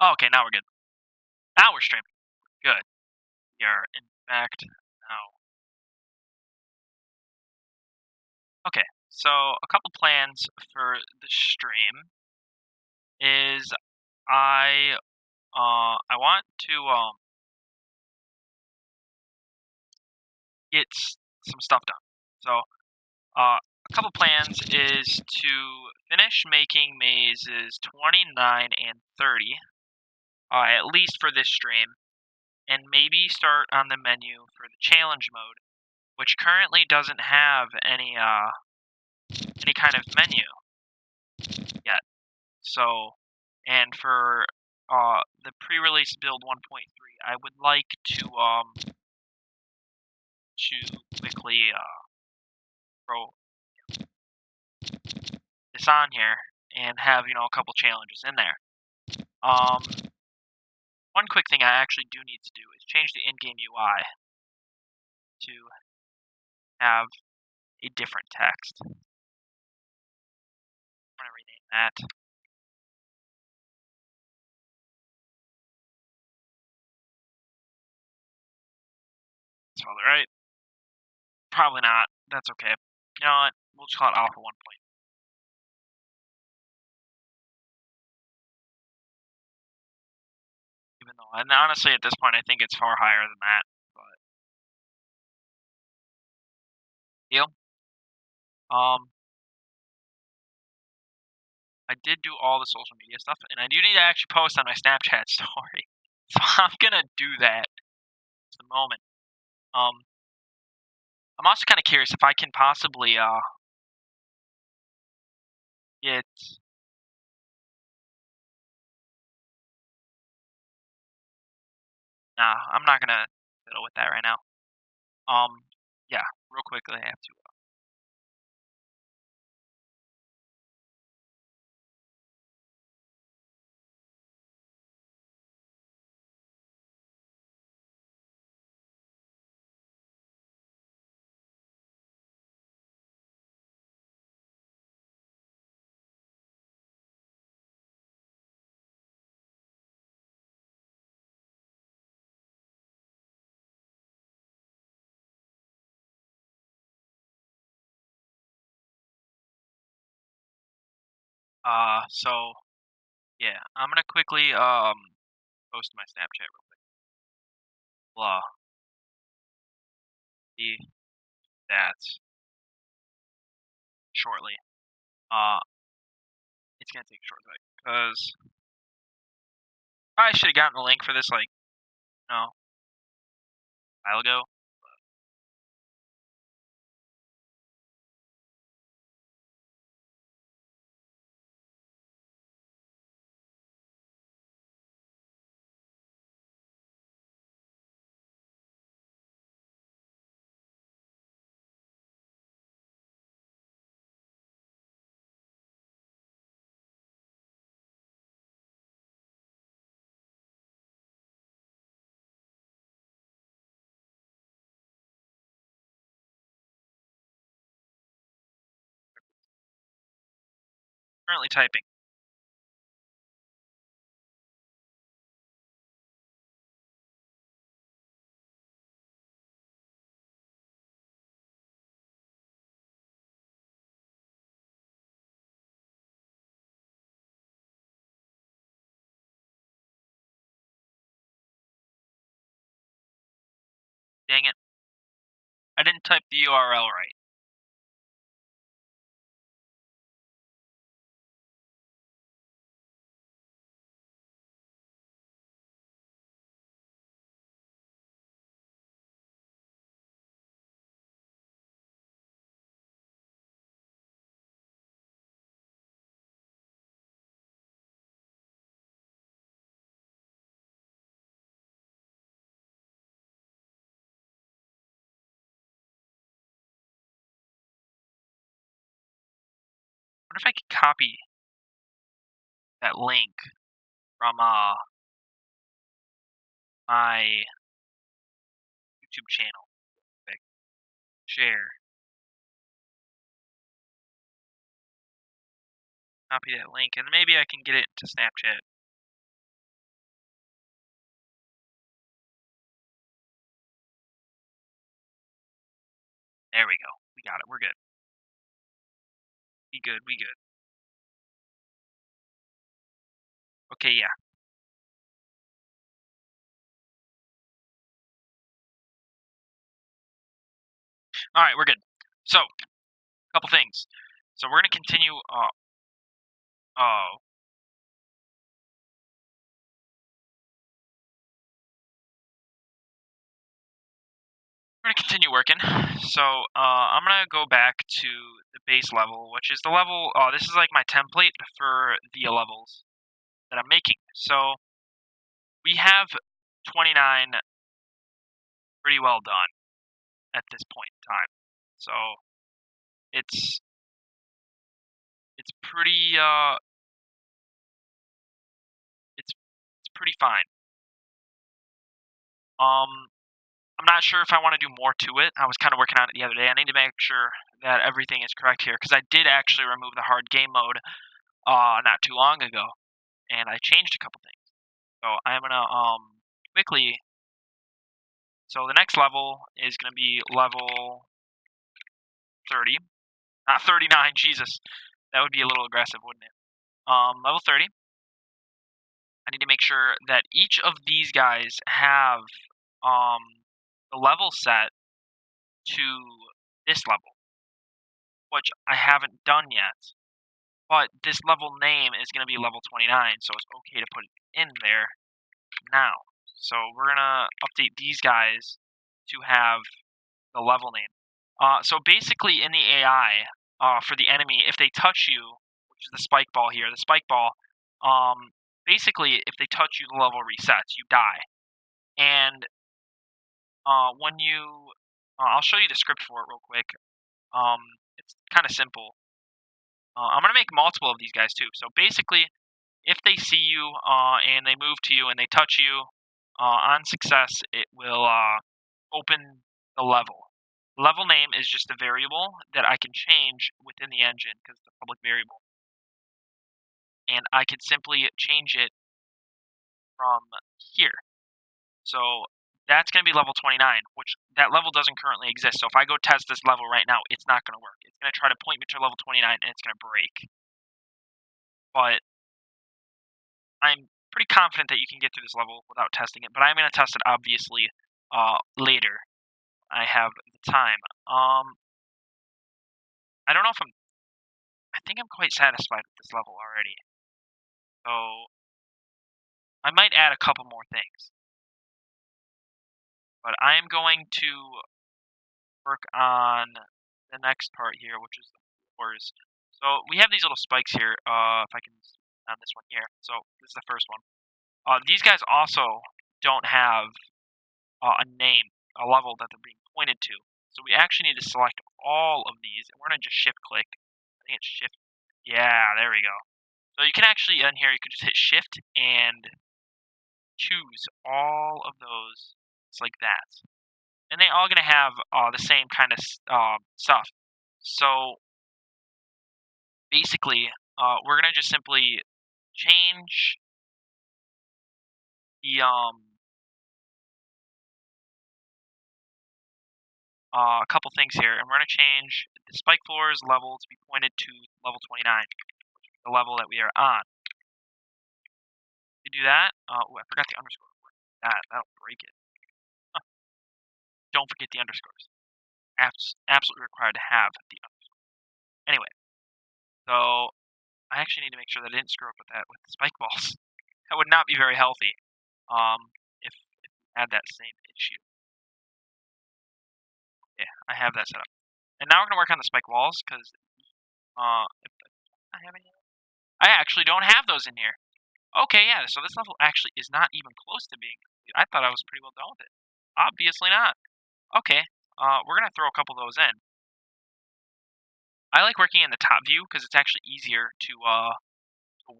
Oh, okay, now we're good. Now we're streaming. Good. We are, in fact, now. Okay, so a couple plans for the stream is I want to get some stuff done. So a couple plans is to finish making mazes 29 and 30, at least for this stream, and maybe start on the menu for the challenge mode, which currently doesn't have any kind of menu yet. So, and for the pre-release build 1.3, I would like to quickly throw this on here and have a couple challenges in there. One quick thing I actually do need to do is change the in-game UI to have a different text. I'm gonna rename that. Spell it right. Probably not. That's okay. You know what? We'll just call it Alpha 1. Even though, and honestly, at this point, I think it's far higher than that. But deal. I did do all the social media stuff, and I do need to actually post on my Snapchat story. So I'm gonna do that at the moment. I'm also kind of curious if I can possibly get. Nah, I'm not gonna fiddle with that right now. Yeah, real quickly, I have to. So yeah, I'm gonna quickly post my Snapchat real quick. Blah. See that shortly. Uh, it's gonna take a short second because I should have gotten the link for this like a while ago. Currently typing. Dang it! I didn't type the URL right. What if I could copy that link from my YouTube channel? Like, share. Copy that link, and maybe I can get it to Snapchat. There we go. We got it. We're good. We good. We good. Okay, yeah. All right, we're good. So, a couple things. So we're gonna continue. Oh, we're gonna continue working. So, I'm gonna go back to the base level, which is the level. This is like my template for the levels that I'm making. So we have 29 pretty well done at this point in time. So it's it's pretty it's pretty fine. Um, I'm not sure if I want to do more to it. I was kind of working on it the other day. I need to make sure that everything is correct here because I did actually remove the hard game mode not too long ago, and I changed a couple things. So I'm gonna quickly. So the next level is gonna be level 30, not 39. Jesus, that would be a little aggressive, wouldn't it? Level 30. I need to make sure that each of these guys have the level set to this level, which I haven't done yet. But this level name is going to be level 29, so it's okay to put it in there now. So we're going to update these guys to have the level name. So basically in the AI, for the enemy, if they touch you, which is the spike ball here, the spike ball, basically if they touch you, the level resets, you die. And when you, I'll show you the script for it real quick. It's kind of simple. I'm going to make multiple of these guys too. So basically, if they see you and they move to you and they touch you, on success, it will open the level. Level name is just a variable that I can change within the engine because it's a public variable. And I could simply change it from here. So that's going to be level 29, which that level doesn't currently exist. So if I go test this level right now, it's not going to work. It's going to try to point me to level 29 and it's going to break. But I'm pretty confident that you can get through this level without testing it, but I'm going to test it obviously later. I have the time. I don't know if I think I'm quite satisfied with this level already. So I might add a couple more things. But I am going to work on the next part here, which is the floors. So we have these little spikes here. If I can on this one here. So this is the first one. These guys also don't have a name, a level that they're being pointed to. So we actually need to select all of these, and we're gonna just shift click. I think it's shift. Yeah, there we go. So you can actually in here you can just hit shift and choose all of those. It's like that, and they all gonna have the same kind of stuff. So basically, we're gonna just simply change the a couple things here, and we're going to change the spike floors level to be pointed to level 29, the level that we are on. To do that, oh, I forgot the underscore. That'll break it. Huh. Don't forget the underscores. Absolutely required to have the underscore. Anyway, so I actually need to make sure that I didn't screw up with that with the spike balls. That would not be very healthy if we had that same issue. Yeah, I have that set up. And now we're going to work on the spike walls because if I have any, I actually don't have those in here. Okay, yeah, so this level actually is not even close to being complete. I thought I was pretty well done with it. Obviously not. Okay, we're going to throw a couple of those in. I like working in the top view because it's actually easier to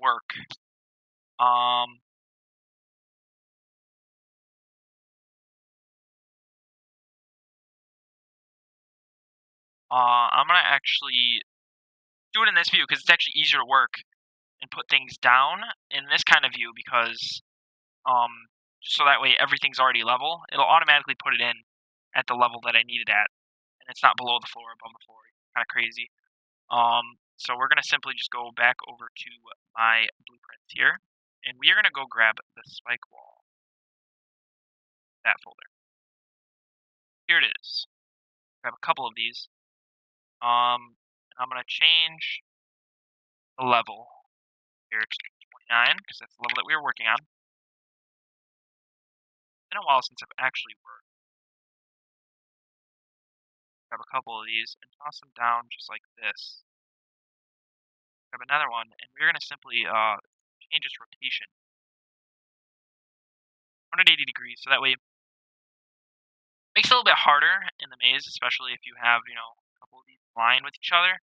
work. I'm going to actually do it in this view because it's actually easier to work and put things down in this kind of view because so that way everything's already level. It'll automatically put it in at the level that I need it at. And It's not below the floor, above the floor. Kind of crazy. So we're gonna simply just go back over to my blueprints here, and we are gonna go grab the spike wall, that folder. Here it is. Grab a couple of these. And I'm gonna change the level here to 29 because that's the level that we were working on. It's been a while since I've actually worked. Grab a couple of these and toss them down just like this. Grab another one, and we're gonna simply change its rotation 180 degrees, so that way it makes it a little bit harder in the maze, especially if you have a couple of these aligned with each other.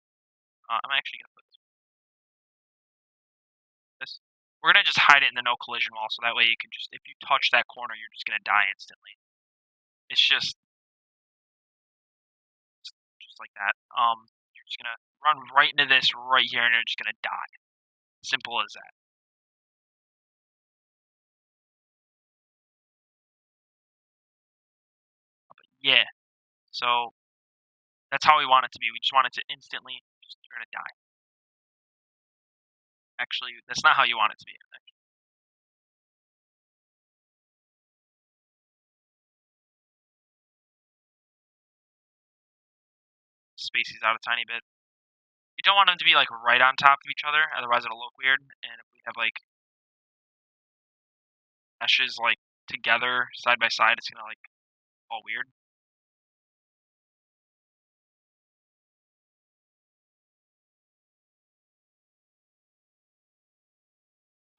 I'm actually gonna put this. We're gonna just hide it in the no collision wall, so that way you can just, if you touch that corner, you're just gonna die instantly. It's just like that. You're just gonna run right into this right here, and you're just gonna die. Simple as that. But yeah, so that's how we want it to be. We just want it to instantly, you're gonna die. Actually, that's not how you want it to be. Space these out a tiny bit. You don't want them to be like right on top of each other, otherwise it'll look weird. And if we have like meshes like together side by side, it's gonna like all weird.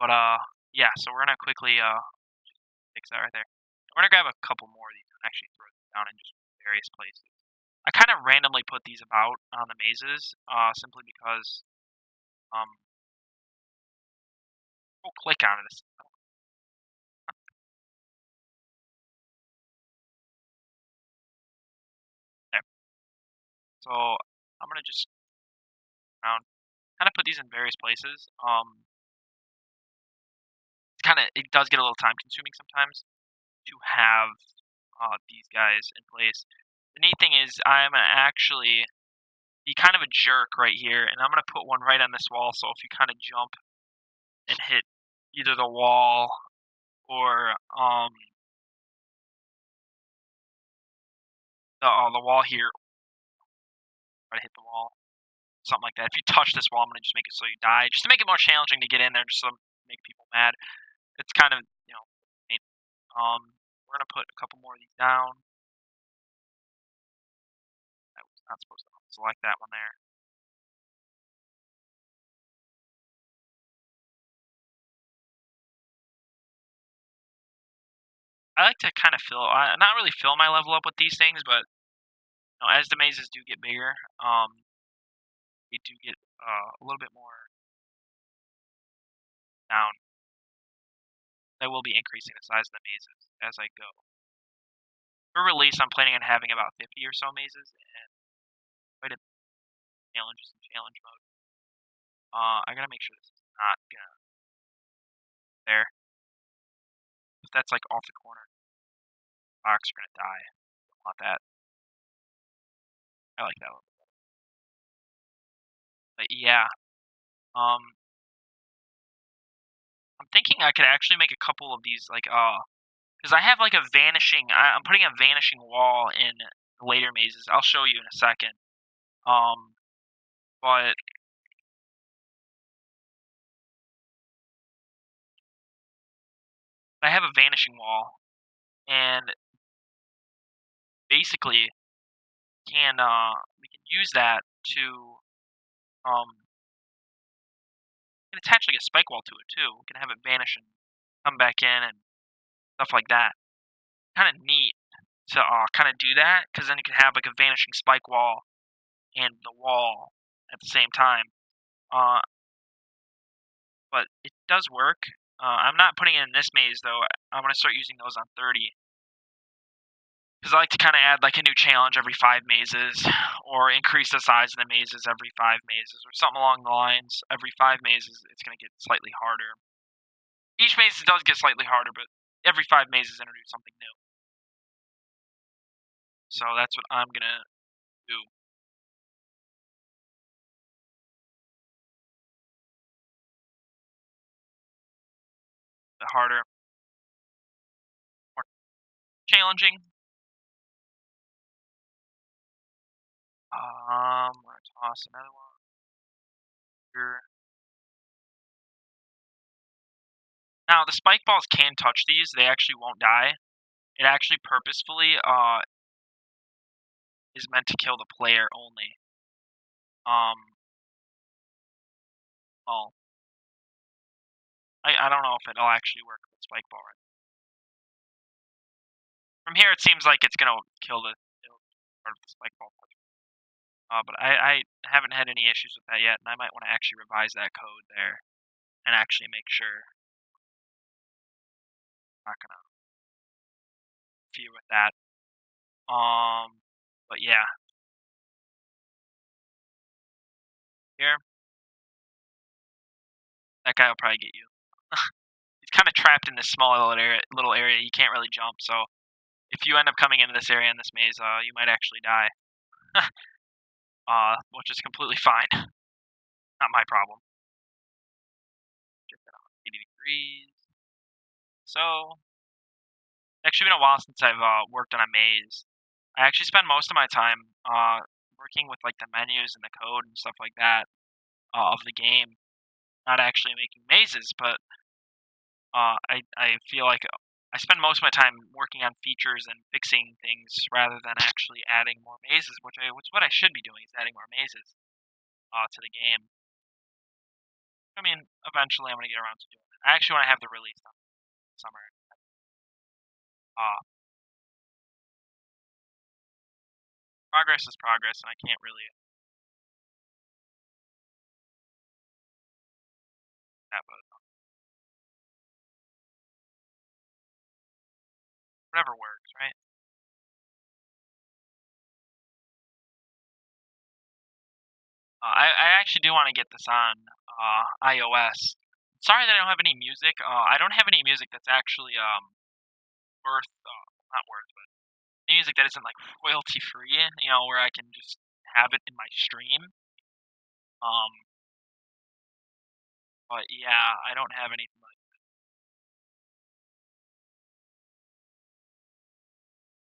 But yeah. So we're gonna quickly fix that right there. We're gonna grab a couple more of these and actually throw them down in just various places. I kind of randomly put these about on the mazes, simply because we'll click on this. There. So I'm gonna just kind of put these in various places. It does get a little time consuming sometimes to have these guys in place. The neat thing is I'm gonna actually be kind of a jerk right here, and I'm gonna put one right on this wall. So if you kind of jump and hit either the wall or the wall here, try to hit the wall, something like that. If you touch this wall, I'm gonna just make it so you die, just to make it more challenging to get in there, just to make people mad. It's kind of neat. We're gonna put a couple more of these down. I was not supposed to select that one there. I like to kind of not really fill my level up with these things, but as the mazes do get bigger, they do get a little bit more down. I will be increasing the size of the mazes as I go. For release, I'm planning on having about 50 or so mazes, and quite a challenges in challenge mode. I gotta make sure this is not gonna there. If that's like off the corner, box are gonna die. Don't want that. I like that one. But yeah, um, I'm thinking I could actually make a couple of these like because I have like a vanishing. I'm putting a vanishing wall in later mazes. I'll show you in a second. But I have a vanishing wall, and basically we can use that to we can attach like a spike wall to it too. We can have it vanish and come back in and stuff like that. Kind of neat to kind of do that, because then you can have like a vanishing spike wall and the wall at the same time. Uh, but it does work. I'm not putting it in this maze though. I'm gonna start using those on 30. Because I like to kind of add like a new challenge every 5 mazes, or increase the size of the mazes every 5 mazes, or something along the lines. Every 5 mazes, it's going to get slightly harder. Each maze does get slightly harder, but every 5 mazes introduce something new. So that's what I'm going to 2. Bit harder, more challenging. I'm gonna toss another one here. Now the spike balls can touch these; they actually won't die. It actually purposefully is meant to kill the player only. Well, I don't know if it'll actually work with spike ball. Right? From here, it seems like it's gonna kill the part of the spike ball. But I haven't had any issues with that yet, and I might want to actually revise that code there and actually make sure I'm not gonna fear with that. But yeah, here that guy will probably get you. He's kind of trapped in this small little area. You can't really jump, so if you end up coming into this area in this maze, you might actually die. Which is completely fine. Not my problem. Get that on 80 degrees. So, actually been a while since I've worked on a maze. I actually spend most of my time working with like the menus and the code and stuff like that of the game. Not actually making mazes, but I feel like I spend most of my time working on features and fixing things rather than actually adding more mazes, which what I should be doing is adding more mazes to the game. I mean, eventually I'm gonna get around to doing that. I actually want to have the release on summer. Uh, Progress is progress, and I can't really that, but whatever works, right? I actually do want to get this on iOS. Sorry that I don't have any music. I don't have any music that's actually worth not worth, but music that isn't like royalty free. You know, where I can just have it in my stream. Um, but yeah, I don't have anything like.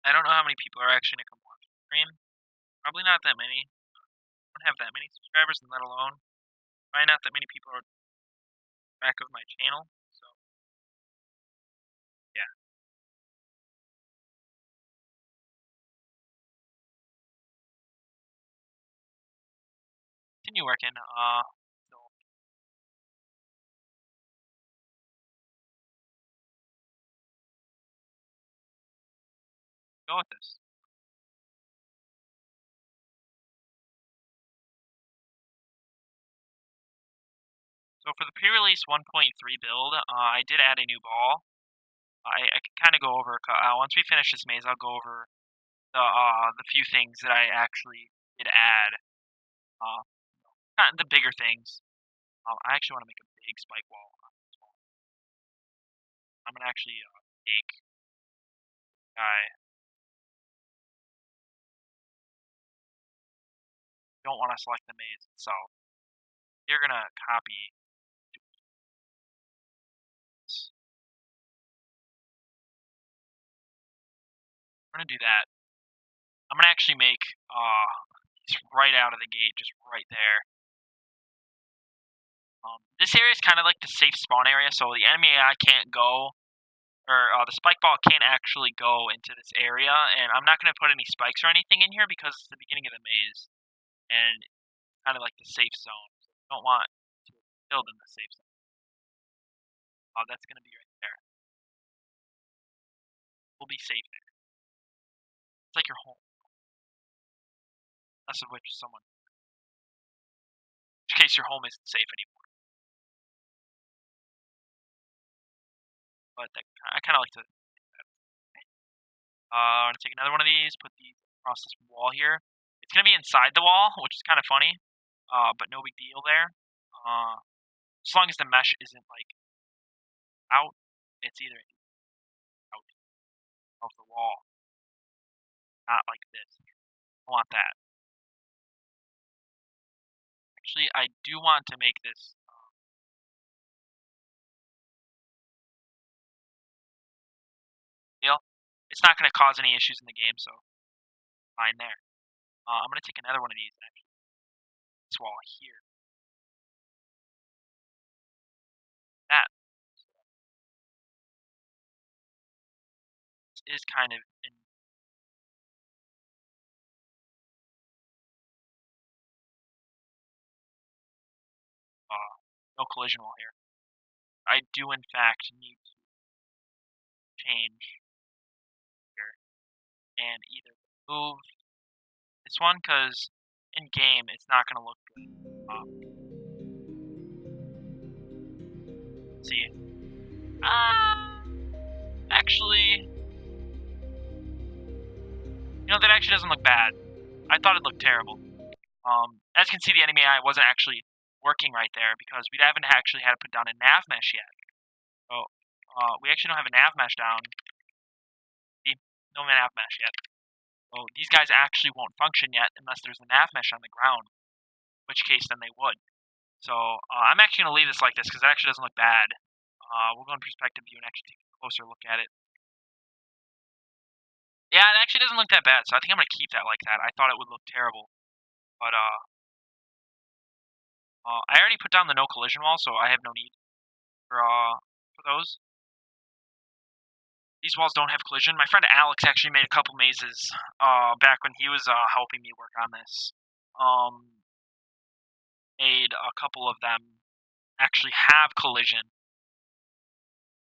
I don't know how many people are actually gonna come watch the stream. Probably not that many. I don't have that many subscribers, and let alone probably not that many people are back of my channel. So yeah, continue working. So go with this. So for the pre-release 1.3 build, I did add a new ball. I can kind of go over once we finish this maze. I'll go over the few things that I actually did add. Uh, Not the bigger things. I actually want to make a big spike wall. I'm gonna actually take I don't want to select the maze itself. You're gonna copy this. I'm gonna do that. I'm gonna actually make it's right out of the gate, just right there. This area is kind of like the safe spawn area, so the enemy AI can't go, or the spike ball can't actually go into this area. And I'm not gonna put any spikes or anything in here because it's the beginning of the maze, and kind of like the safe zone. So we don't want to build in the safe zone. That's gonna be right there. We'll be safe there. It's like your home, unless of which someone, in which case your home isn't safe anymore. But that, I kind of like to. I'm gonna take another one of these, put these across this wall here. It's gonna be inside the wall, which is kind of funny, but no big deal there. As long as the mesh isn't like out, it's either out of the wall, not like this. I want that. Actually, I do want to make this deal. It's not going to cause any issues in the game, so fine there. I'm going to take another one of these, actually. This wall here. That is kind of in no collision wall here. I do, in fact, need to change here and either move this one, because in game, it's not going to look good. Let's see. Actually, that actually doesn't look bad. I thought it looked terrible. As you can see, the enemy AI wasn't actually working right there because we haven't actually had to put down a nav mesh yet. So, we actually don't have a nav mesh down. See, no nav mesh yet. So these guys actually won't function yet unless there's a nav mesh on the ground, in which case then they would. So I'm actually going to leave this like this because it actually doesn't look bad. We'll go in perspective view and actually take a closer look at it. Yeah, it actually doesn't look that bad, so I think I'm going to keep that like that. I thought it would look terrible. But I already put down the no collision wall, so I have no need for those. These walls don't have collision. My friend Alex actually made a couple mazes back when he was helping me work on this. Made a couple of them actually have collision.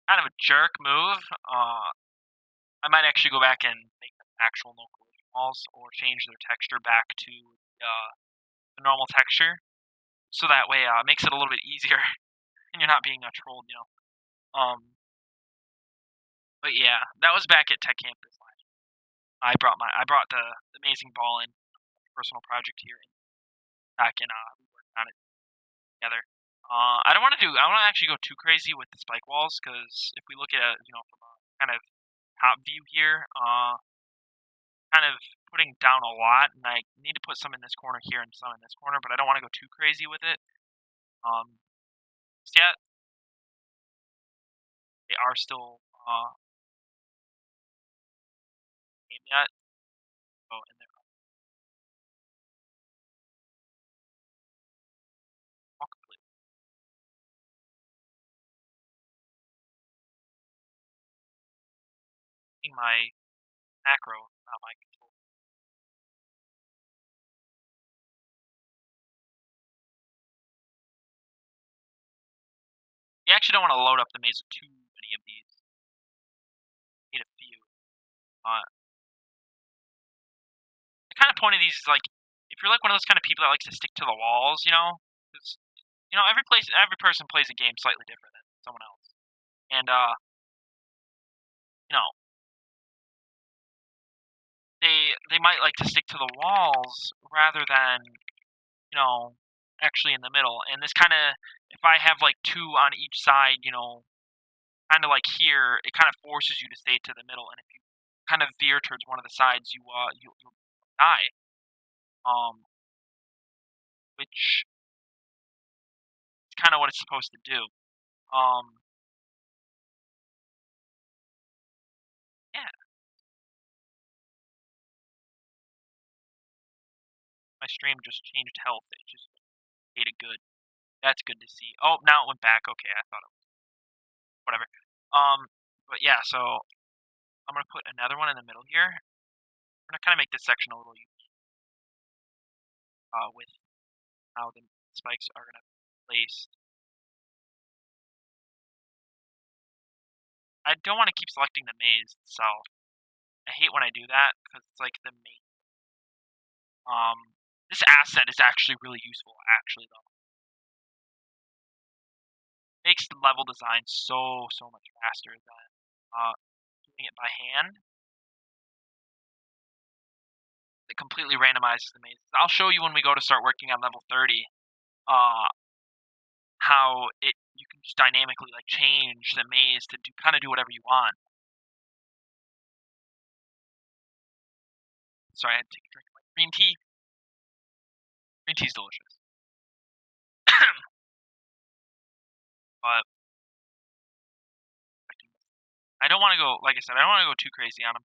Kind of a jerk move. I might actually go back and make them actual no collision walls or change their texture back to the normal texture. So that way it makes it a little bit easier and you're not being trolled, But yeah, that was back at Tech Campus last year. I brought the amazing ball in personal project here back in we worked on it together. I don't want to actually go too crazy with the spike walls because if we look at it, from a kind of top view here, kind of putting down a lot, and I need to put some in this corner here and some in this corner, but I don't want to go too crazy with it. Yet they are still game yet. Oh, and they're all complete. My macro, not my control. You actually don't want to load up the maze with too many of these. Need a few. The kind of point of these is like, if you're like one of those kind of people that likes to stick to the walls, because every person plays a game slightly different than someone else, and they might like to stick to the walls rather than actually in the middle. And this kind of, if I have like two on each side, kind of like here, it kind of forces you to stay to the middle. And if you kind of veer towards one of the sides, you'll die. Which is kind of what it's supposed to do. Yeah, my stream just changed health. It just made it good. That's good to see. Oh, now it went back. Okay, I thought it was whatever. But yeah, so I'm gonna put another one in the middle here. I'm gonna kind of make this section a little with how the spikes are gonna be placed. I don't want to keep selecting the maze itself. I hate when I do that because it's like the main. This asset is actually really useful. Actually, though, makes the level design so much faster than doing it by hand. It completely randomizes the mazes. I'll show you when we go to start working on level 30. How you can just dynamically like change the maze to do whatever you want. Sorry, I had to take a drink of my green tea. Green tea's delicious. but I don't want to go. Like I said, I don't want to go too crazy on him.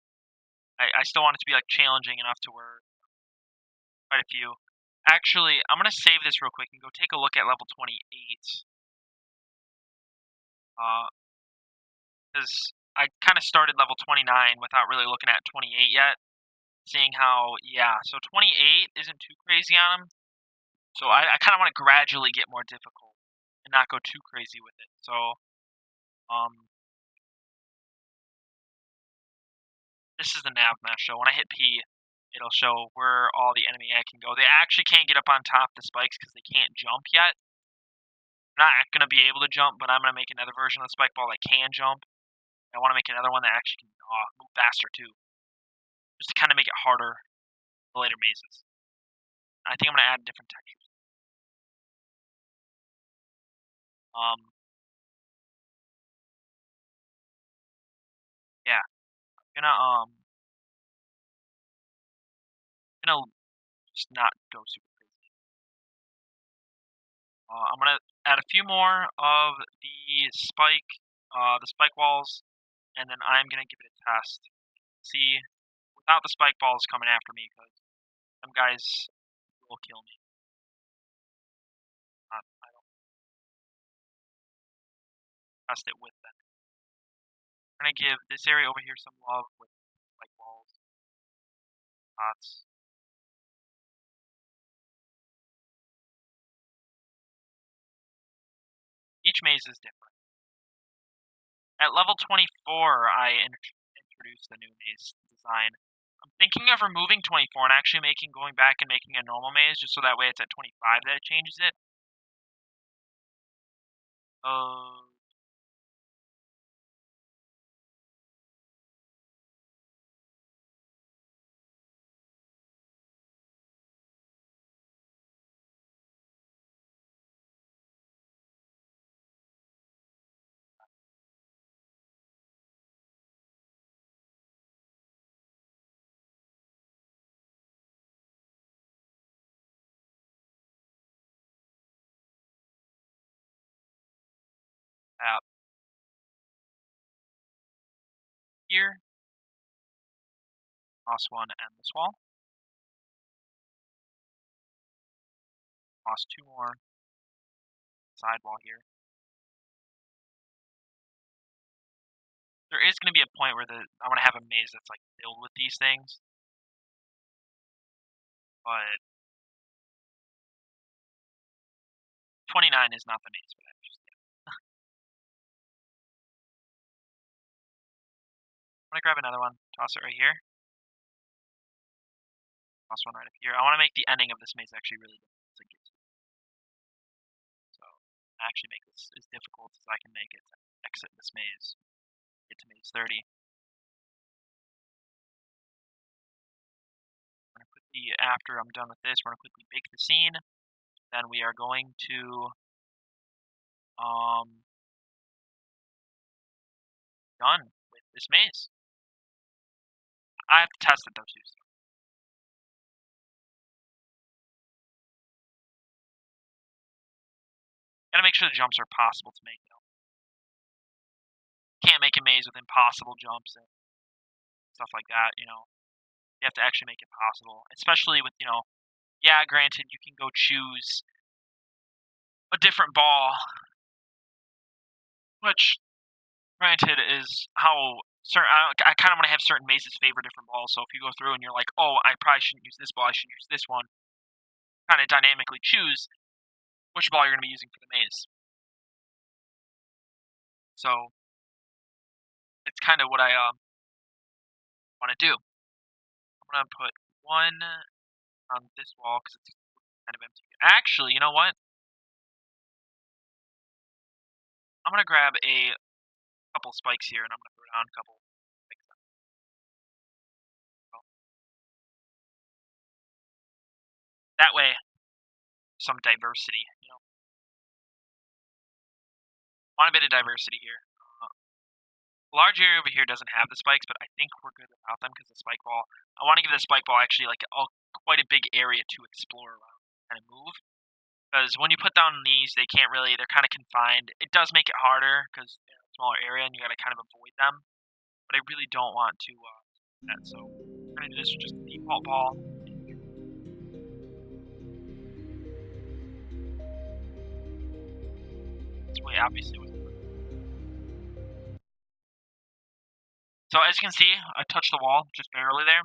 I still want it to be like challenging enough to where quite a few. Actually, I'm gonna save this real quick and go take a look at level 28. Because I kind of started level 29 without really looking at 28 yet. Seeing how, yeah, so 28 isn't too crazy on him. So I kind of want to gradually get more difficult and not go too crazy with it. So, this is the nav mesh. So when I hit P, it'll show where all the enemy I can go. They actually can't get up on top of the spikes because they can't jump yet. They're not going to be able to jump, but I'm going to make another version of the spike ball that can jump. I want to make another one that actually can move faster too, just to kind of make it harder for later mazes. I think I'm going to add different textures. Yeah, I'm gonna just not go super crazy. I'm gonna add a few more of the spike walls, and then I'm gonna give it a test. See, without the spike balls coming after me, because some guys will kill me. I don't test it with them. I'm gonna give this area over here some love with spike walls, pots. Each maze is different. At level 24, I introduced the new maze design. I'm thinking of removing 24 and actually going back and making a normal maze, just so that way it's at 25 that it changes it. Uh, App here, toss one and this wall, toss two more, side wall here. There is going to be a point where I want to have a maze that's like filled with these things, but 29 is not the maze for that just yet. I'm gonna grab another one, toss it right here, toss one right up here. I want to make the ending of this maze actually really difficult to get to. So actually make this as difficult as I can make it to exit this maze, get to maze 30. After I'm done with this, we're going to quickly bake the scene. Then we are going to done with this maze. I have to test it though too. So. Gotta make sure the jumps are possible to make though. Can't make a maze with impossible jumps and stuff like that, you know. You have to actually make it possible. Especially with, you know, yeah, granted you can go choose a different ball, which granted is how certain I kind of want to have certain mazes favor different balls. So if you go through and you're like, oh, I probably shouldn't use this ball, I should use this one, kind of dynamically choose which ball you're going to be using for the maze. So it's kind of what I want to do. I'm going to put one on this wall because it's kind of empty. Actually, you know what? I'm going to grab a couple spikes here and I'm going to throw down a couple spikes. That way, some diversity, you know. Want a bit of diversity here. Large area over here doesn't have the spikes, but I think we're good without them because the spike ball. I want to give the spike ball actually like quite a big area to explore around, kind of move. Because when you put down these, they can't really, they're kind of confined. It does make it harder because they're a smaller area and you got to kind of avoid them. But I really don't want to do that. So we're going to do this with just the default ball. It's really obviously what. So as you can see, I touched the wall just barely there.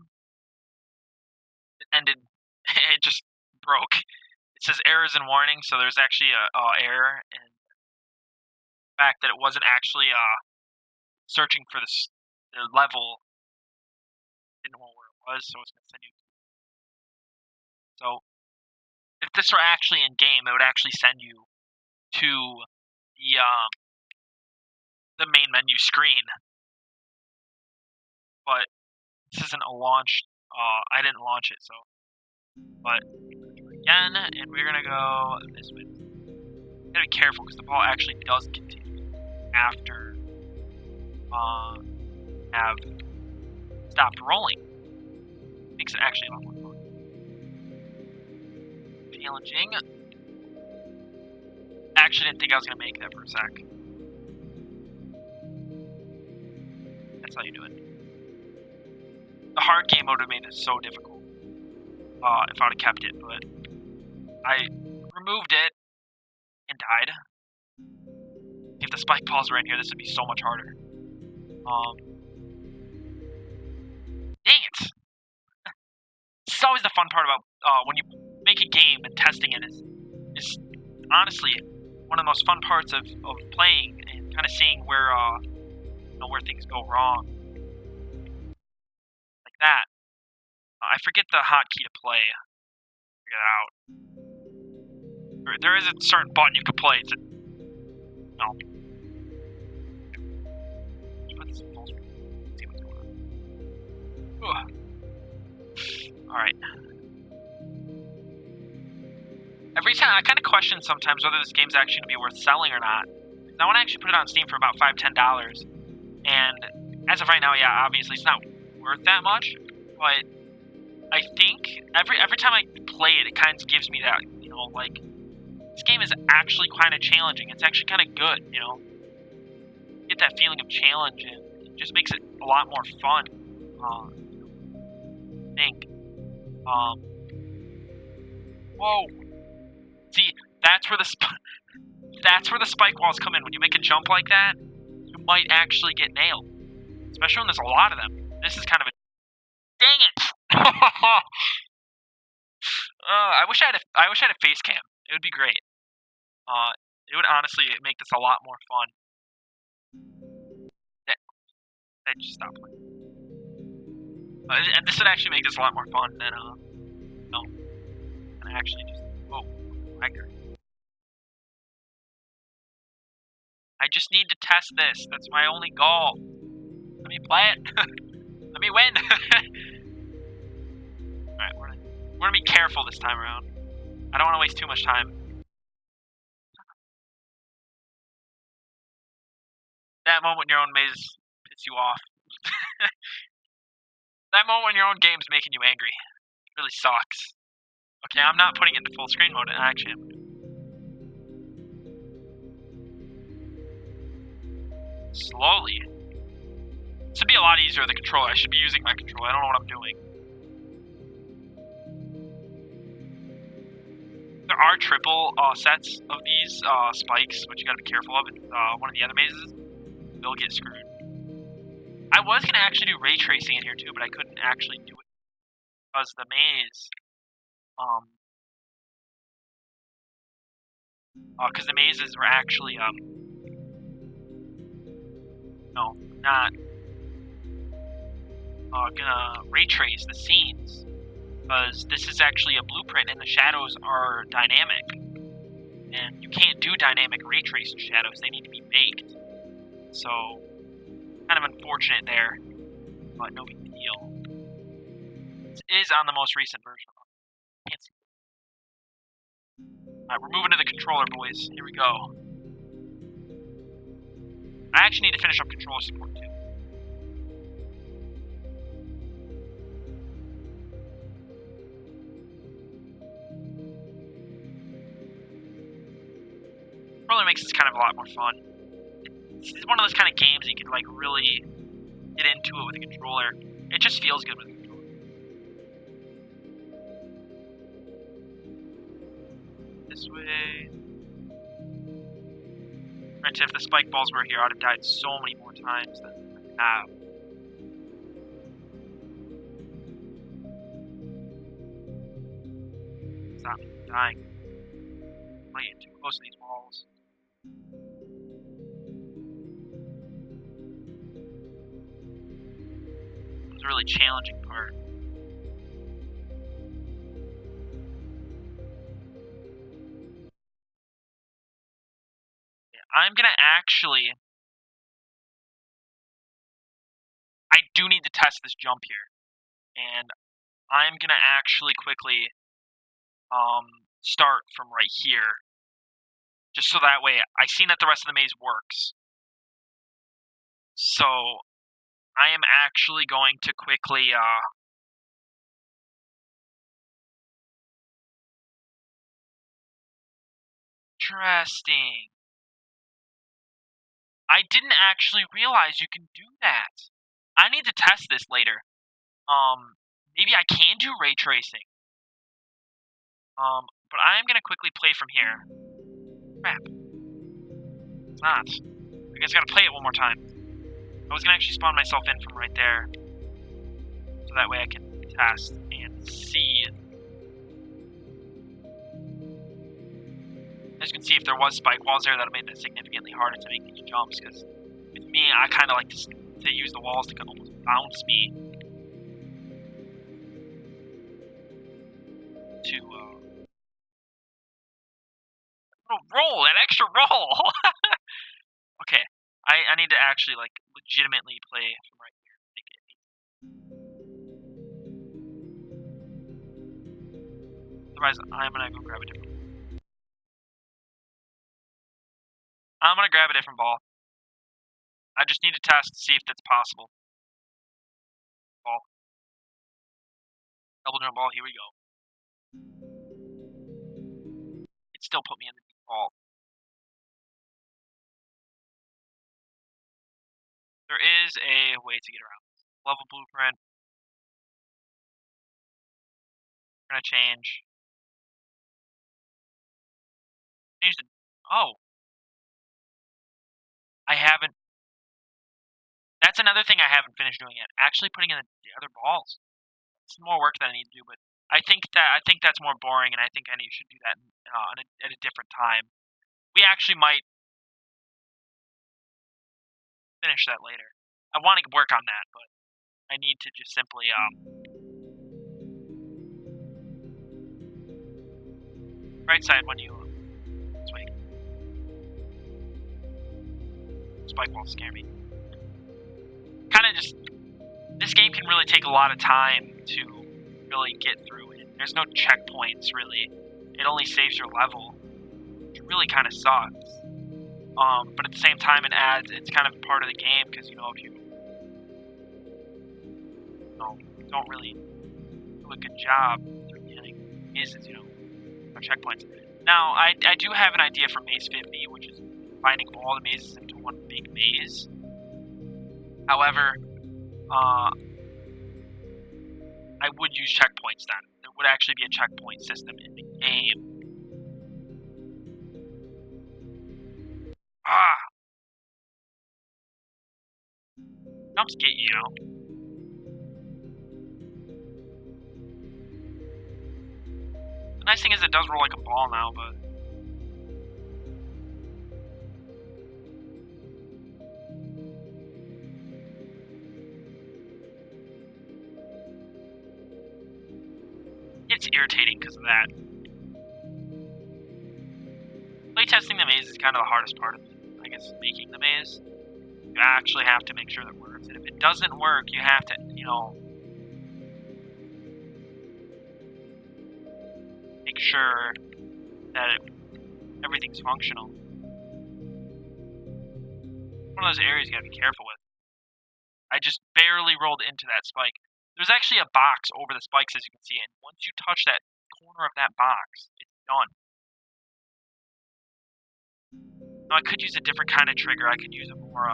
It ended, it just broke. It says errors and warnings, so there's actually a error in the fact that it wasn't actually searching for the level. Didn't know where it was, so it's going to send you. So if this were actually in game, it would actually send you to the main menu screen. But this isn't a launch. I didn't launch it, so. But again, and we're gonna go this way. You gotta be careful because the ball actually does continue after have stopped rolling. Makes it actually a lot more fun. Challenging. Actually didn't think I was gonna make that for a sec. That's how you do it. The hard game mode would have made it so difficult if I would have kept it, but I removed it and died. If the spike balls were in here, this would be so much harder. Dang it! This is always the fun part about when you make a game and testing it is honestly one of the most fun parts of playing and kind of seeing where where things go wrong. Like that. I forget the hotkey to play. Figure it out. There is a certain button you can play. It's no. Put this in full screen. See what's going on. Alright. Every time, I kind of question sometimes whether this game's actually going to be worth selling or not. I want to actually put it on Steam for about $5–10. And as of right now, yeah, obviously it's not worth that much. But I think every time I play it, it kind of gives me that, like, this game is actually kind of challenging. It's actually kind of good, Get that feeling of challenge, and it just makes it a lot more fun. I think. Whoa. See, that's where the spike walls come in. When you make a jump like that, you might actually get nailed, especially when there's a lot of them. This is kind of a. Dang it! I wish I had a face cam. It would be great. It would honestly make this a lot more fun. I just stopped playing. And this would actually make this a lot more fun than and actually just I just need to test this. That's my only goal. Let me play it. Let me win. Alright, we're gonna be careful this time around. I don't want to waste too much time. That moment when your own maze pissed you off. That moment when your own game's making you angry. It really sucks. Okay, I'm not putting it into full screen mode, actually. Slowly. This would be a lot easier with the controller. I should be using my controller. I don't know what I'm doing. There are triple sets of these spikes, which you gotta be careful of. In one of the other mazes, you'll get screwed. I was gonna actually do ray tracing in here too, but I couldn't actually do it because the maze, because the mazes were actually no, not gonna ray trace the scenes, because this is actually a blueprint and the shadows are dynamic, and you can't do dynamic ray trace shadows. They need to be baked. So kind of unfortunate there, but no big deal. This is on the most recent version. Can't see. Alright, we're moving to the controller, boys. Here we go. I actually need to finish up controller support too. lot more fun. It's one of those kind of games that you can like really get into it with a controller. It just feels good with a controller. This way. Granted, if the spike balls were here, I'd have died so many more times than I have. Stop me from dying. I'm getting too close to these walls. It was a really challenging part. I'm gonna actually... I do need to test this jump here. And I'm gonna actually quickly start from right here. Just so that way I seen that the rest of the maze works. So I am actually going to quickly interesting. I didn't actually realize you can do that. I need to test this later. Maybe I can do ray tracing. But I'm gonna quickly play from here. Crap. It's not. I guess I gotta play it one more time. I was gonna actually spawn myself in from right there. So that way I can test and see. As you can see, if there was spike walls there, that would have made it significantly harder to make these jumps, because with me, I kind of like to use the walls to kind of almost bounce me. Roll, that extra roll! Okay, I need to actually, like, legitimately play from right here. Otherwise, I'm gonna go grab a different ball. I'm gonna grab a different ball. I just need to test to see if that's possible. Ball. Double jump ball, here we go. It still put me in the default. There is a way to get around this. Level blueprint. We're gonna change. Change the... Oh. I haven't... That's another thing I haven't finished doing yet. Actually putting in the other balls. It's more work that I need to do, but I think that's more boring, and I think I should do that at a different time. We actually might finish that later. I want to work on that, but I need to just simply right side when you swing. Spike walls scare me. Kind of just, this game can really take a lot of time to really get through it. There's no checkpoints really. It only saves your level, which really kind of sucks. But at the same time, it's kind of part of the game, because if you don't really do a good job through getting mazes, no checkpoints. Now, I do have an idea for Maze 50, which is combining all the mazes into one big maze. However, I would use checkpoints then. There would actually be a checkpoint system in the game. Jumps get you, The nice thing is it does roll like a ball now, but... It's irritating because of that. Playtesting the maze is kind of the hardest part of, I guess, making the maze. You actually have to make sure that it works, and if it doesn't work, you have to, make sure that everything's functional. One of those areas you gotta be careful with. I just barely rolled into that spike. There's actually a box over the spikes, as you can see, and once you touch that corner of that box, it's done. Now, I could use a different kind of trigger. I could use a more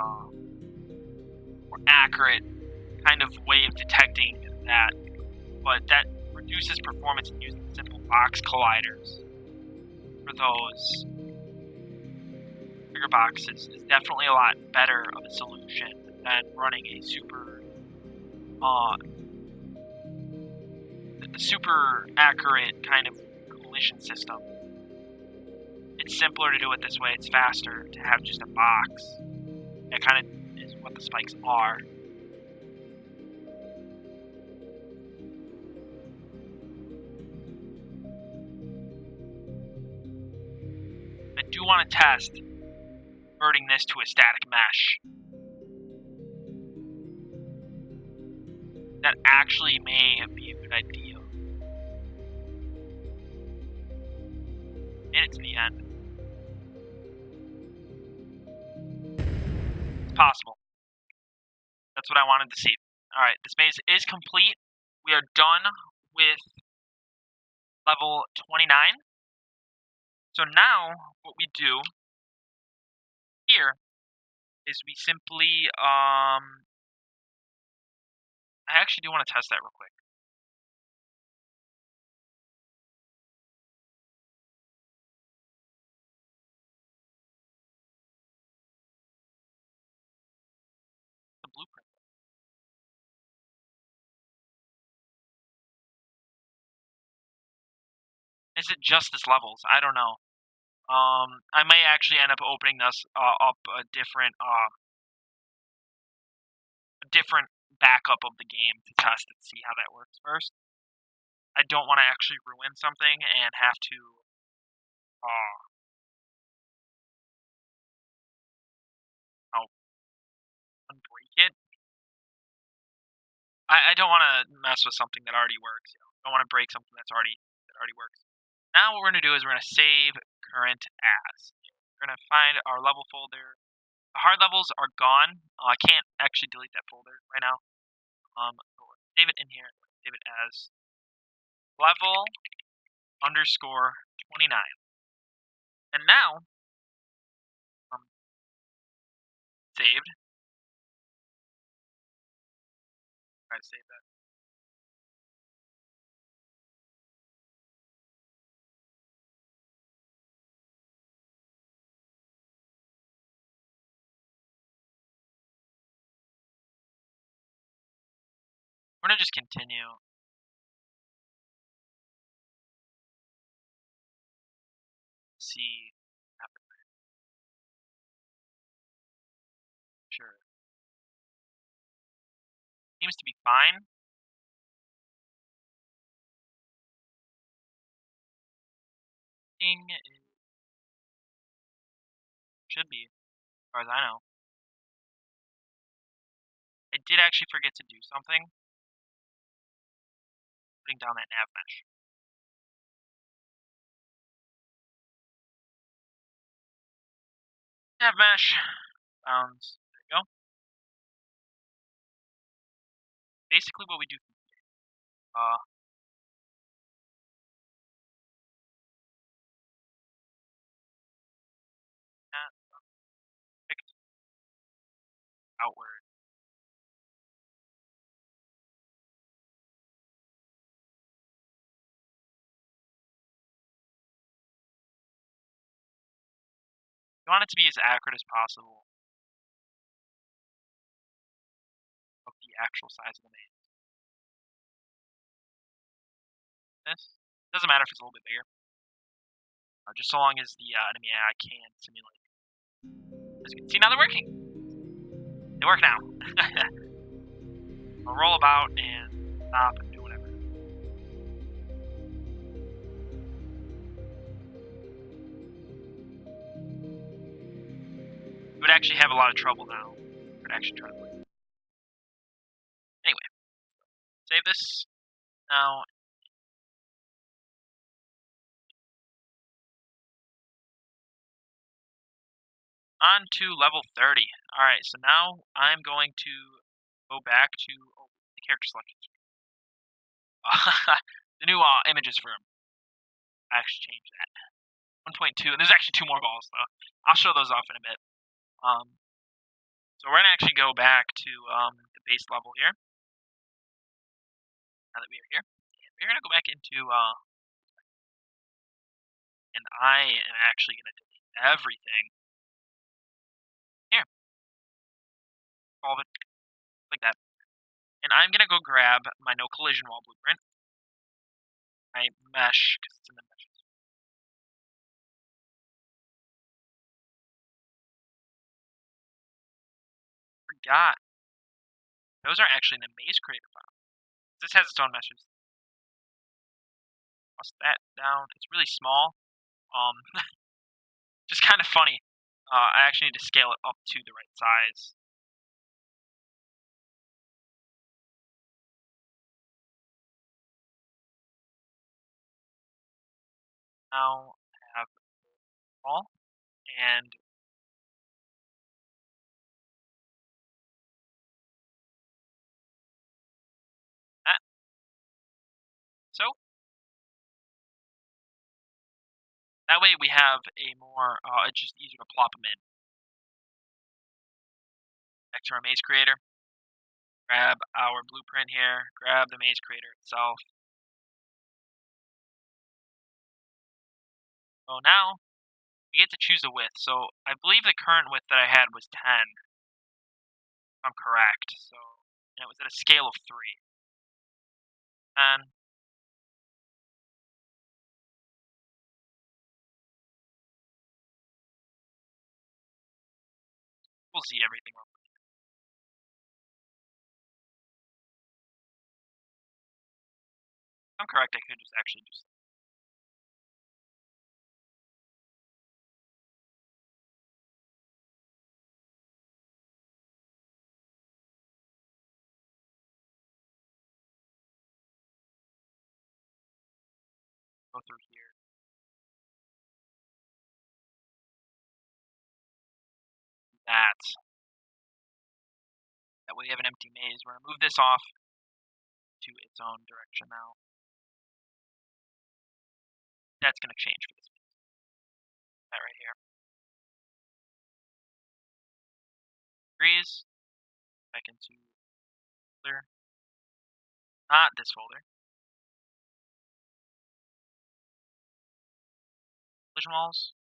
accurate kind of way of detecting that, but that reduces performance in using simple box colliders for those trigger boxes is definitely a lot better of a solution than running a super accurate kind of collision system. It's simpler to do it this way. It's faster to have just a box. That kind of is what the spikes are. I do want to test converting this to a static mesh. That actually may be a good idea. And it's the end. It's possible. That's what I wanted to see. Alright, this maze is complete. We are done with level 29. So now, what we do here is we simply, I actually do want to test that real quick. The blueprint. Is it just this levels? I don't know. I may actually end up opening this up a different backup of the game to test and see how that works first. I don't want to actually ruin something and have to unbreak it. I don't want to mess with something that already works. I don't want to break something that already works. Now what we're going to do is we're going to save current as. We're going to find our level folder. The hard levels are gone. I can't actually delete that folder right now. Save it in here. Save it as level underscore 29. And now, saved. Try to save that. We're going to just continue. See. Sure. Seems to be fine. Should be, as far as I know. I did actually forget to do something. Putting down that nav mesh. Nav mesh. Bounds. There you go. Basically what we do. Outward. You want it to be as accurate as possible of the actual size of the maze. This doesn't matter if it's a little bit bigger. Just so long as the enemy AI can simulate. As you can see, now they're working. They work now. I'll roll about and stop and do whatever. You would actually have a lot of trouble now. You would actually try to play. Anyway, save this. Now, on to level 30. Alright, so now I'm going to go back to the character selection screen. The new images for him. I actually changed that. 1.2, and there's actually 2 more balls, though. I'll show those off in a bit. So we're going to actually go back to the base level here, now that we are here. And we're going to go back into, and I am actually going to delete everything. Here. All of it, like that. And I'm going to go grab my no collision wall blueprint. My mesh, because it's in the meshes. Forgot. Those are actually in the maze creator file. This has its own meshes. Toss that down. It's really small. Just kind of funny. I actually need to scale it up to the right size. Now I have all, and that. So that way we have a more. It's just easier to plop them in. Back to our maze creator. Grab our blueprint here. Grab the maze creator itself. So now we get to choose a width. So I believe the current width that I had was 10. If I'm correct. So and it was at a scale of 3. And we'll see everything real quick. If I'm correct, I could just actually just go through here. That way we have an empty maze. We're going to move this off to its own direction now. That's going to change for this maze. That right here. Freeze. Back into folder. Not this folder. Collision walls.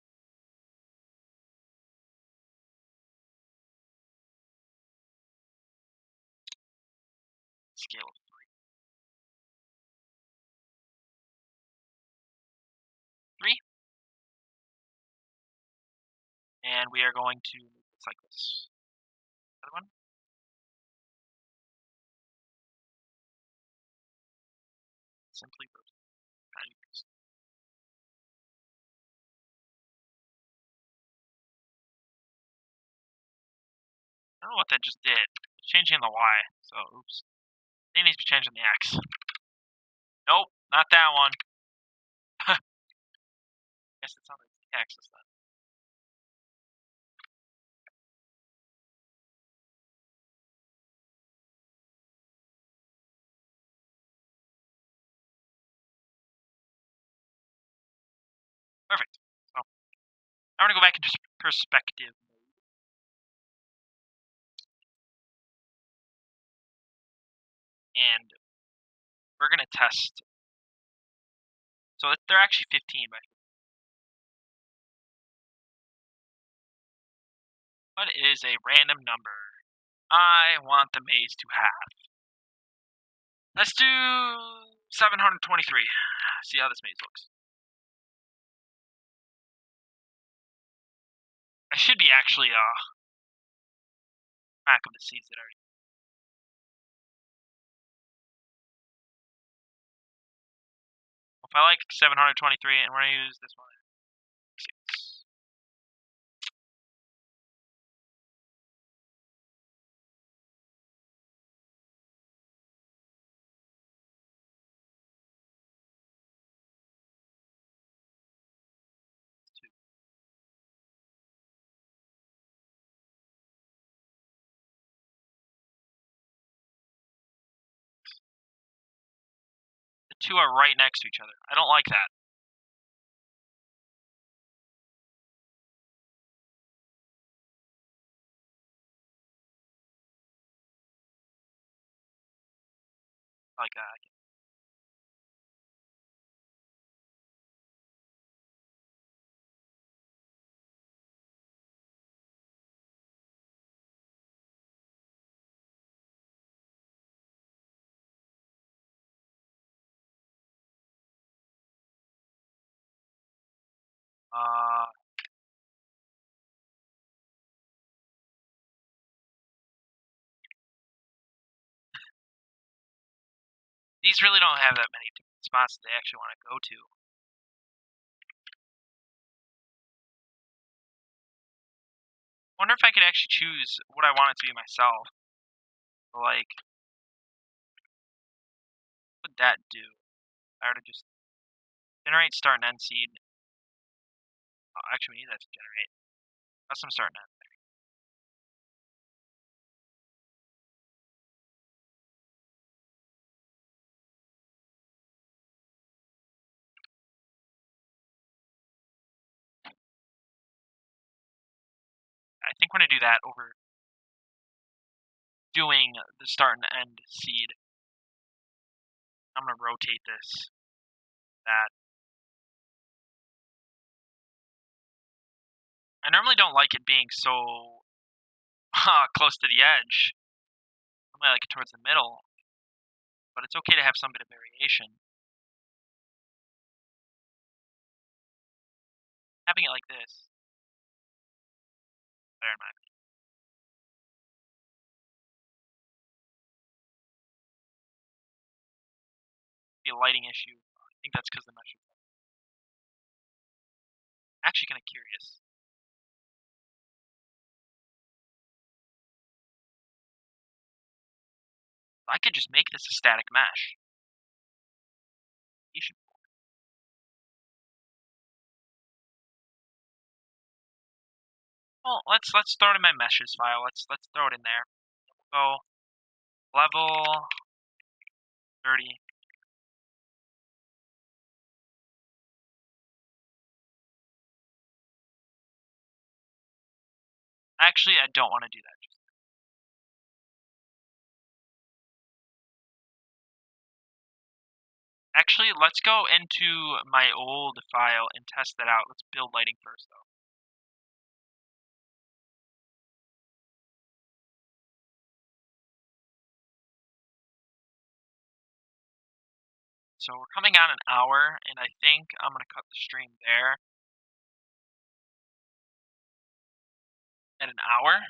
Scale of 3. And we are going to move this like this. Other one. Simply rotate. I don't know what that just did. It's changing the Y. So, oops. It needs to be changing the X. Nope, not that one. Guess it's on the axis then. Perfect. So, I'm going to go back into perspective mode. And we're going to test. So they're actually 15 by 15. What is a random number I want the maze to have? Let's do 723. See how this maze looks. I should be actually back of the seeds that are. If I like 723, and we're gonna use this one. 6. The 2 are right next to each other. I don't like that. Uh, these really don't have that many spots that they actually want to go to. Wonder if I could actually choose what I want it to be myself. Like, what would that do? I were to just generate start and end seed. Oh, actually, we need that to generate. Custom start and end. I think we're going to do that over doing the start and end seed. I'm going to rotate this, that. I normally don't like it being so close to the edge. I like it towards the middle, but it's okay to have some bit of variation. Having it like this, better in my opinion. Be a lighting issue. I think that's because the mesh is actually kind of curious. I could just make this a static mesh. You should. Well, let's throw it in my meshes file. Let's throw it in there. We'll go level 30. Actually, I don't want to do that. Actually, let's go into my old file and test that out. Let's build lighting first, though. So we're coming on an hour, and I think I'm going to cut the stream there at an hour.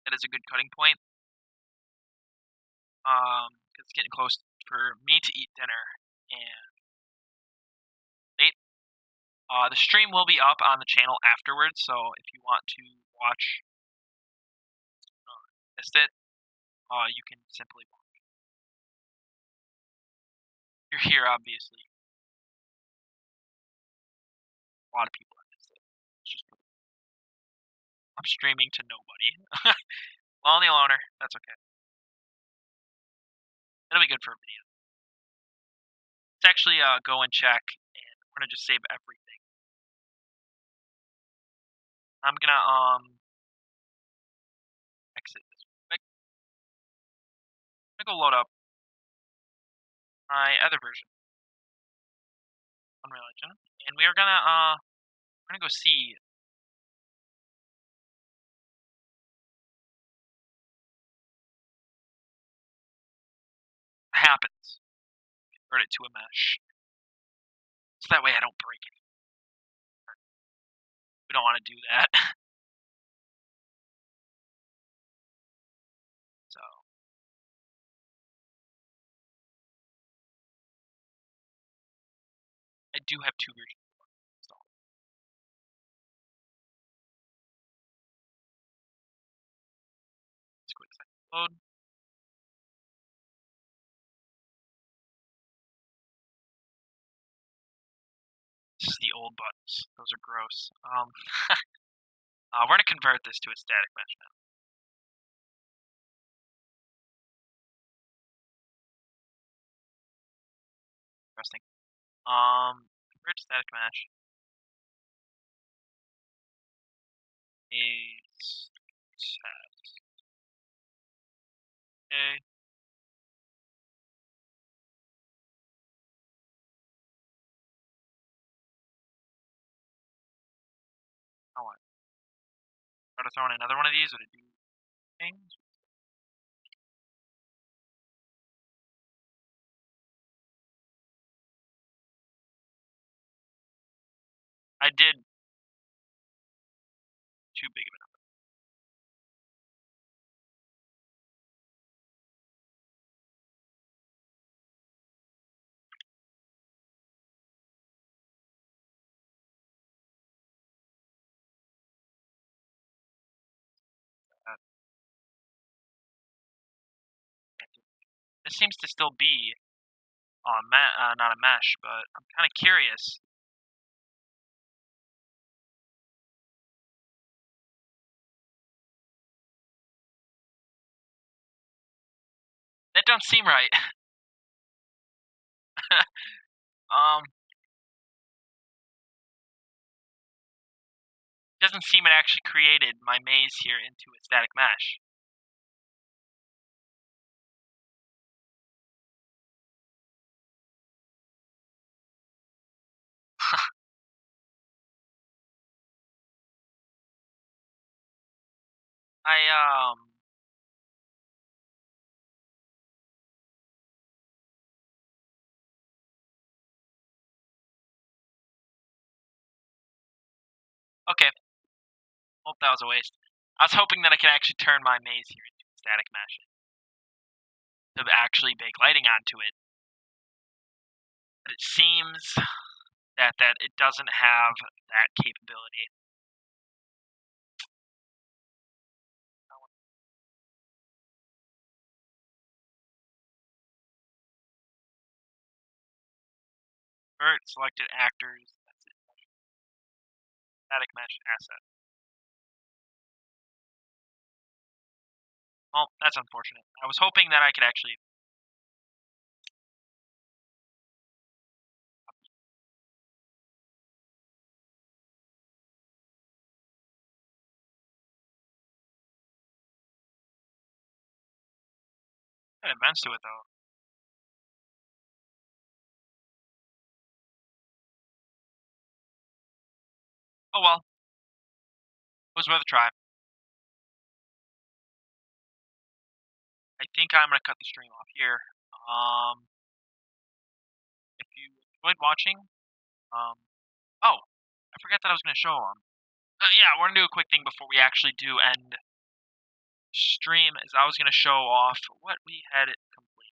That is a good cutting point. Because it's getting close for me to eat dinner and late. The stream will be up on the channel afterwards, so if you want to watch, missed it, you can simply watch. You're here, obviously. A lot of people have missed it. I'm streaming to nobody. Lonely loner. That's okay. It'll be good for a video. Let's actually go and check, and we're gonna just save everything. I'm gonna exit this quick. I'm gonna go load up my other version, Unreal Engine, and we're gonna go see. What happens. Convert it to a mesh, so that way I don't break it. We don't want to do that. So I do have two versions installed. Let's quick second load. This is the old buttons. Those are gross. We're gonna convert this to a static mesh now. Interesting. Convert to static mesh is Okay. Oh, I try to throw in another one of these. Would it do things? I did too big of a number. This seems to still be on not a mesh, but I'm kind of curious. That don't seem right. um, doesn't seem it actually created my maze here into a static mesh. I okay. Hope that was a waste. I was hoping that I could actually turn my maze here into a static mesh to actually bake lighting onto it. But it seems that it doesn't have that capability. Convert selected actors. That's it. Static mesh asset. Well, that's unfortunate. I was hoping that I could actually. Add events to it though. Oh well. It was worth a try. I think I'm gonna cut the stream off here. If you enjoyed watching, oh, I forgot that I was gonna show yeah, we're gonna do a quick thing before we actually do end stream. Is I was gonna show off what we had complete,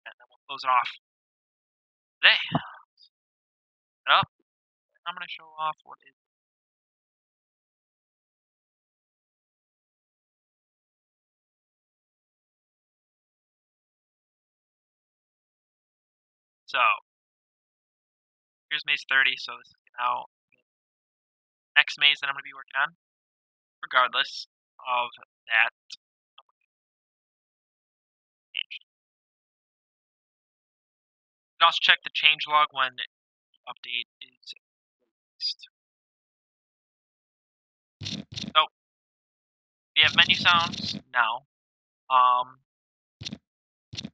and then we'll close it off today. Set up. I'm gonna show off what is. So here's maze 30. So this is now next maze that I'm gonna be working on. Regardless of that, changed. You can also check the change log when the update is released. So we have menu sounds now.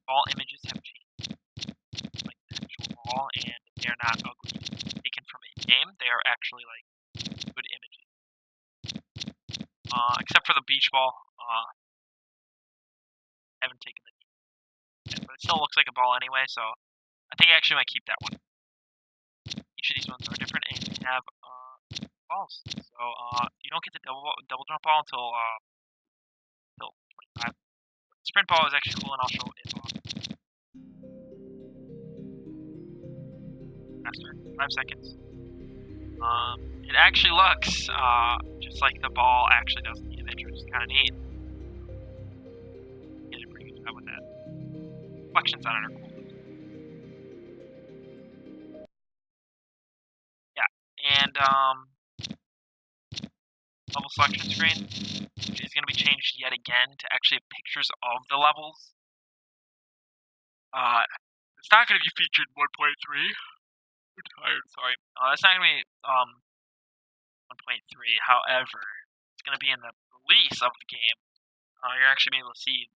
All images have changed, like the actual wall, and they are not ugly taken from a game. They are actually like good images. Except for the beach ball. I haven't taken the yet, but it still looks like a ball anyway. So I think I actually might keep that one. Each of these ones are different and they have balls. So you don't get the double jump ball until 25. Sprint ball is actually cool, and I'll show it off faster. 5 seconds. It actually looks just like the ball actually does in the image, which is kind of neat. Did a pretty good job with that. Reflections on it are cool. Yeah, and level selection screen is going to be changed yet again to actually have pictures of the levels. It's not going to be featured in 1.3. I'm tired, sorry. That's not going to be 1.3. However, it's going to be in the release of the game. You're actually be able to see,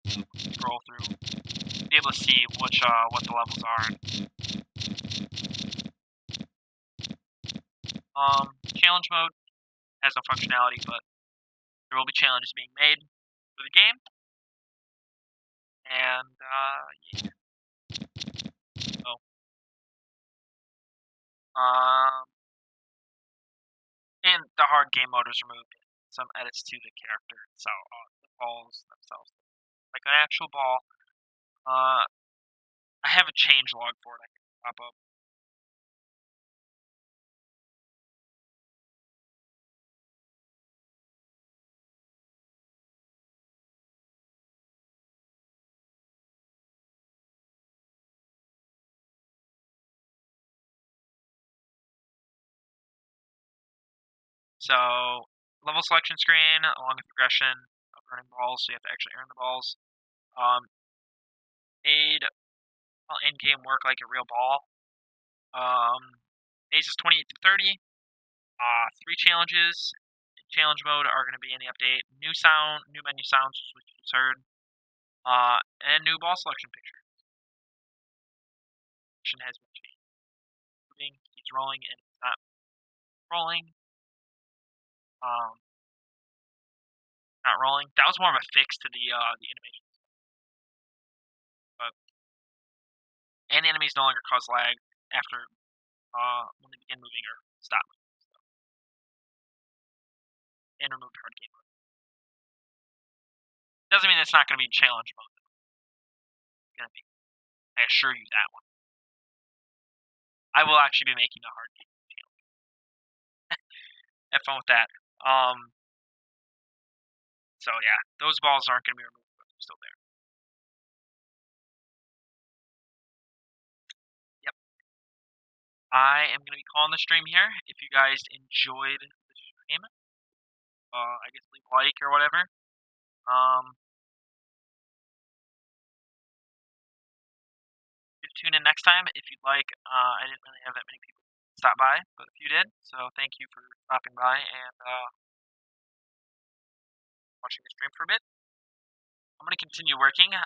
scroll through, be able to see what the levels are. Challenge mode has no functionality, but there will be challenges being made for the game. And yeah. So, and the hard game mode was removed. Some edits to the character, so the balls themselves, like an actual ball. I have a change log for it. I can pop up. So, level selection screen along with progression of earning balls. So you have to actually earn the balls. Made in-game work like a real ball. Mazes 28 to 30. 3 challenges in challenge mode are going to be in the update. New menu sounds, which you just heard. And new ball selection picture. Has been changed. Moving, keeps rolling, and it's not rolling. Not rolling. That was more of a fix to the animation. But and the enemies no longer cause lag after when they begin moving or stop moving. So. And removed hard game mode. Doesn't mean it's not going to be challenge mode. It's going to be. I assure you that one. I will actually be making a hard game challenge. Have fun with that. So yeah, those balls aren't going to be removed, but they're still there. Yep. I am going to be calling the stream here. If you guys enjoyed the stream, I guess leave a like or whatever. Tune in next time if you'd like. I didn't really have that many people stop by, but a few did. So thank you for stopping by and watching the stream for a bit. I'm going to continue working.